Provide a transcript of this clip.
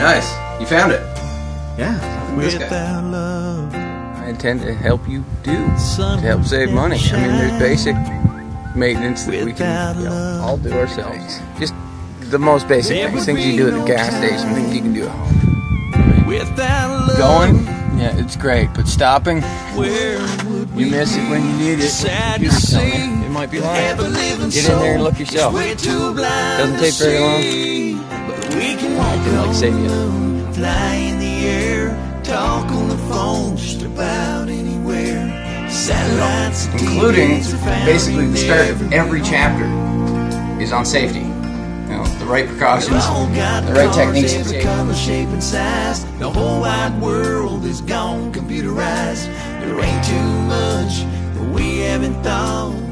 nice. You found it. Yeah. This guy. I intend to help you to help save money. I mean, there's basic maintenance that we can all do ourselves. Just the most basic things you do at the gas station, things you can do at home. Going, yeah, it's great, but stopping, you miss it when you need it. You just tell me. It might be lying. Get in there and look yourself. Doesn't take very long. I can like save you. Fly in the air, talk on the phone, just about anywhere. Satellites, including basically the start of every chapter is on safety. You know, the right precautions, the right techniques to safety. color, shape, and size. The whole wide world is gone computerized. There ain't too much that we haven't thought.